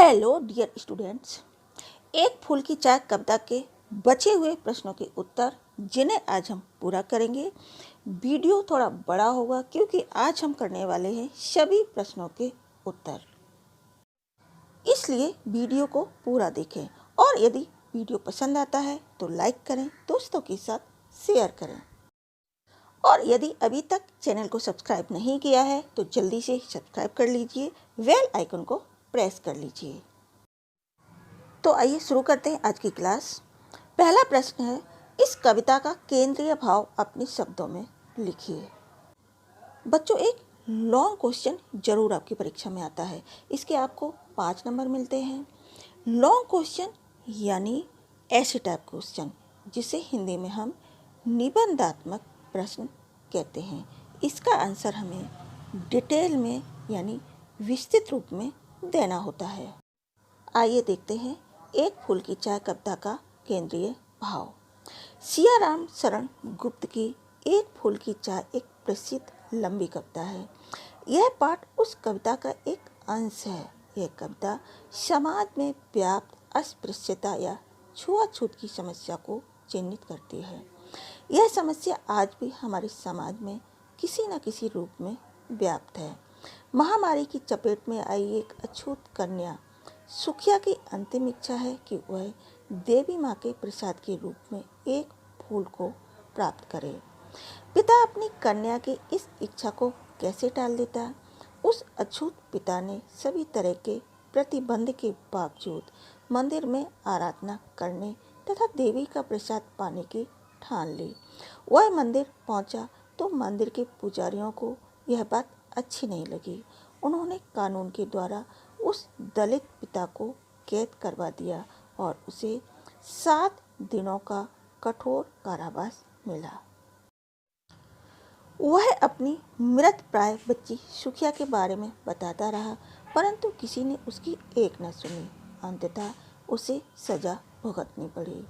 Hello dear students, एक फूल की चाय कविता के बचे हुए प्रश्नों के उत्तर जिन्हें आज हम पूरा करेंगे। वीडियो थोड़ा बड़ा होगा क्योंकि आज हम करने वाले हैं सभी प्रश्नों के उत्तर, इसलिए वीडियो को पूरा देखें और यदि वीडियो पसंद आता है तो लाइक करें, दोस्तों के साथ शेयर करें और यदि अभी तक चैनल को सब्सक्राइब नहीं किया है तो जल्दी से सब्सक्राइब कर लीजिए, बेल आइकन को प्रेस कर लीजिए। तो आइए शुरू करते हैं आज की क्लास। पहला प्रश्न है, इस कविता का केंद्रीय भाव अपने शब्दों में लिखिए। बच्चों, एक लॉन्ग क्वेश्चन जरूर आपकी परीक्षा में आता है, इसके आपको 5 नंबर मिलते हैं। लॉन्ग क्वेश्चन यानी ऐसे टाइप क्वेश्चन जिसे हिंदी में हम निबंधात्मक प्रश्न कहते हैं। इसका आंसर हमें डिटेल में यानी विस्तृत रूप में देना होता है। आइए देखते हैं एक फूल की चाय कविता का केंद्रीय भाव। सियाराम शरण गुप्त की एक फूल की चाय एक प्रसिद्ध लंबी कविता है। यह पाठ उस कविता का एक अंश है। यह कविता समाज में व्याप्त अस्पृश्यता या छुआछूत की समस्या को चिन्हित करती है। यह समस्या आज भी हमारे समाज में किसी न किसी रूप में व्याप्त है। महामारी की चपेट में आई एक अछूत कन्या सुखिया की अंतिम इच्छा है कि वह देवी माँ के प्रसाद के रूप में एक फूल को प्राप्त करे। पिता अपनी कन्या की इस इच्छा को कैसे टाल देता? उस अछूत पिता ने सभी तरह के प्रतिबंध के बावजूद मंदिर में आराधना करने तथा देवी का प्रसाद पाने की ठान ली। वह मंदिर पहुंचा तो मंदिर के पुजारियों को यह बात अच्छी नहीं लगी। उन्होंने कानून के द्वारा उस दलित पिता को कैद करवा दिया और उसे 7 दिनों का कठोर कारावास मिला। वह अपनी मृत प्राय बच्ची सुखिया के बारे में बताता रहा, परंतु किसी ने उसकी एक न सुनी। अंततः उसे सजा भुगतनी पड़ी।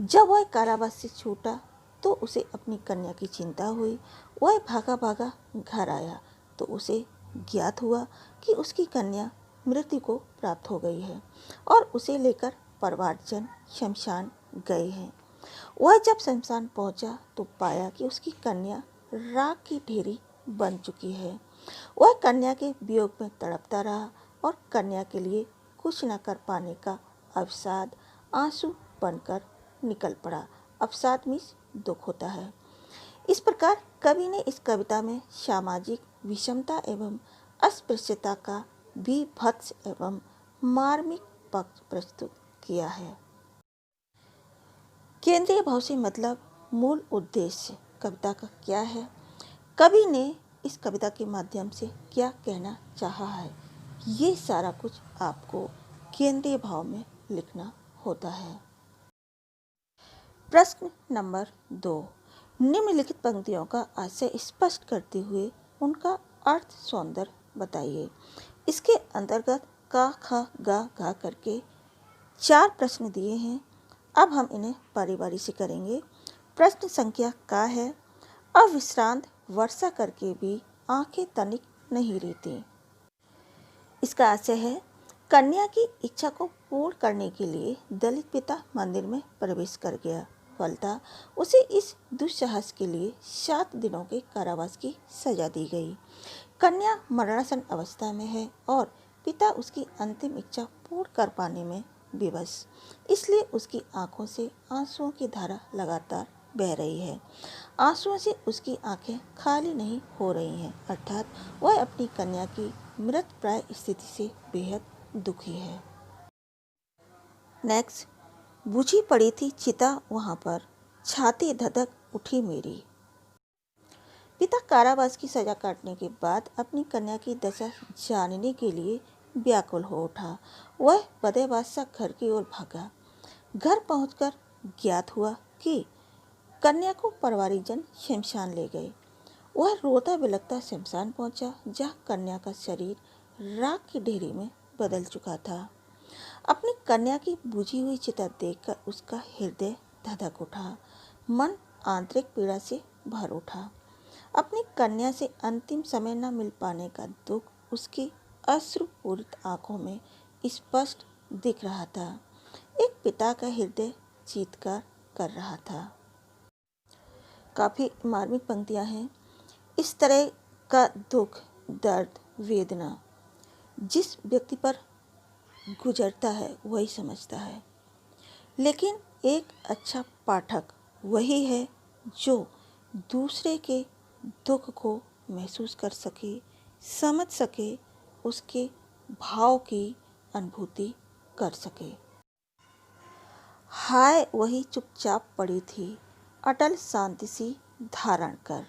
जब वह कारावास से छूटा तो उसे अपनी कन्या की चिंता हुई। वह भागा भागा घर आया तो उसे ज्ञात हुआ कि उसकी कन्या मृत्यु को प्राप्त हो गई है और उसे लेकर परिवारजन शमशान गए हैं। वह जब शमशान पहुंचा तो पाया कि उसकी कन्या राख की ढेरी बन चुकी है। वह कन्या के वियोग में तड़पता रहा और कन्या के लिए कुछ न कर पाने का अवसाद आंसू बनकर निकल पड़ा। अवसाद मीन्स दुख होता है। इस प्रकार कवि ने इस कविता में सामाजिक विषमता एवं अस्पृश्यता का बीभत्स एवं मार्मिक पक्ष प्रस्तुत किया है। केंद्रीय भाव से मतलब मूल उद्देश्य कविता का क्या है, कवि ने इस कविता के माध्यम से क्या कहना चाहा है, ये सारा कुछ आपको केंद्रीय भाव में लिखना होता है। प्रश्न नंबर 2, निम्नलिखित पंक्तियों का आशय स्पष्ट करते हुए उनका अर्थ सौंदर्य बताइए। इसके अंतर्गत का ख गा करके 4 प्रश्न दिए हैं। अब हम इन्हें बारी बारी से करेंगे। प्रश्न संख्या का है, अविश्रांत वर्षा करके भी आंखें तनिक नहीं रहती। इसका आशय है, कन्या की इच्छा को पूर्ण करने के लिए दलित पिता मंदिर में प्रवेश कर गया। फलतः उसे इस दुस्साहस के लिए 7 दिनों के कारावास की सजा दी गई। कन्या मरणासन अवस्था में है और पिता उसकी अंतिम इच्छा पूर्ण कर पाने में विवश, इसलिए उसकी आंखों से आंसुओं की धारा लगातार बह रही है। आंसुओं से उसकी आंखें खाली नहीं हो रही हैं, अर्थात वह अपनी कन्या की मृत प्राय स्थिति से बेहद दुखी है। नेक्स्ट, बुझी पड़ी थी चिता वहां पर, छाती धधक उठी मेरी। पिता कारावास की सजा काटने के बाद अपनी कन्या की दशा जानने के लिए व्याकुल हो उठा। वह बदे बादशाह घर की ओर भागा। घर पहुंचकर ज्ञात हुआ कि कन्या को परिवारीजन शमशान ले गए। वह रोता बिलखता शमशान पहुंचा, जहां कन्या का शरीर राख की ढेरी में बदल चुका था। अपनी कन्या की बुझी हुई चिता देखकर उसका हृदय धधक उठा, मन आंतरिक पीड़ा से भर उठा। अपनी कन्या से अंतिम समय न मिल पाने का दुख उसकी अश्रुपूरित आंखों में स्पष्ट दिख रहा था। एक पिता का हृदय चीत्कार कर रहा था। काफ़ी मार्मिक पंक्तियाँ हैं। इस तरह का दुख, दर्द, वेदना जिस व्यक्ति पर गुजरता है वही समझता है, लेकिन एक अच्छा पाठक वही है जो दूसरे के दुख को महसूस कर सके, समझ सके, उसके भाव की अनुभूति कर सके। हाय वही चुपचाप पड़ी थी, अटल शांति सी धारण कर।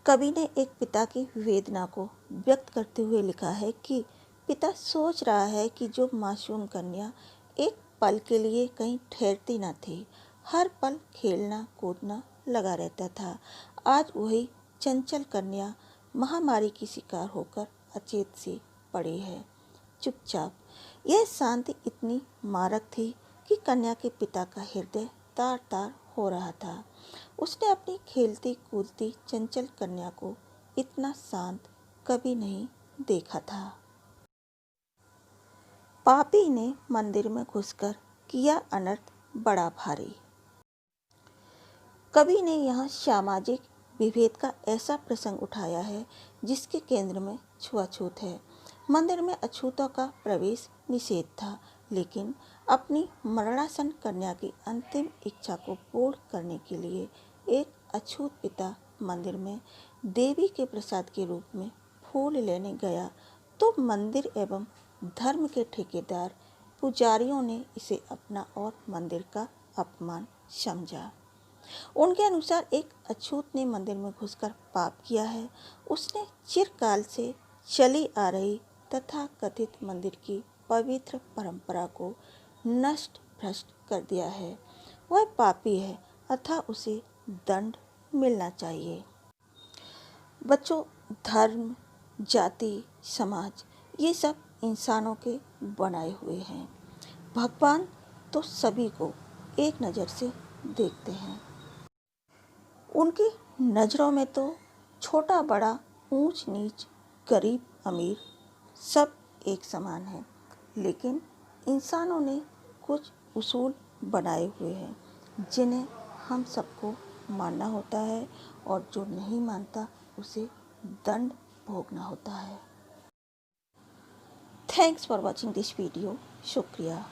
कवि ने एक पिता की वेदना को व्यक्त करते हुए लिखा है कि पिता सोच रहा है कि जो मासूम कन्या एक पल के लिए कहीं ठहरती न थी, हर पल खेलना कूदना लगा रहता था, आज वही चंचल कन्या महामारी की शिकार होकर अचेत सी पड़ी है, चुपचाप। यह शांति इतनी मारक थी कि कन्या के पिता का हृदय तार तार हो रहा था। उसने अपनी खेलती कूदती चंचल कन्या को इतना शांत कभी नहीं देखा था। पापी ने मंदिर में घुसकर किया अनर्थ बड़ा भारी। कवि ने यहाँ सामाजिक विभेद का ऐसा प्रसंग उठाया है जिसके केंद्र में छुआछूत है। मंदिर में अछूतों का प्रवेश निषेध था, लेकिन अपनी मरणासन कन्या की अंतिम इच्छा को पूर्ण करने के लिए एक अछूत पिता मंदिर में देवी के प्रसाद के रूप में फूल लेने गया तो मंदिर एवं धर्म के ठेकेदार पुजारियों ने इसे अपना और मंदिर का अपमान समझा। उनके अनुसार एक अछूत ने मंदिर में घुसकर पाप किया है। उसने चिरकाल से चली आ रही तथा कथित मंदिर की पवित्र परंपरा को नष्ट भ्रष्ट कर दिया है। वह पापी है, अतः उसे दंड मिलना चाहिए। बच्चों, धर्म, जाति, समाज ये सब इंसानों के बनाए हुए हैं। भगवान तो सभी को एक नज़र से देखते हैं। उनकी नज़रों में तो छोटा बड़ा, ऊंच नीच, गरीब अमीर सब एक समान है, लेकिन इंसानों ने कुछ उसूल बनाए हुए हैं जिन्हें हम सबको मानना होता है, और जो नहीं मानता उसे दंड भोगना होता है। Thanks for watching this video. शुक्रिया।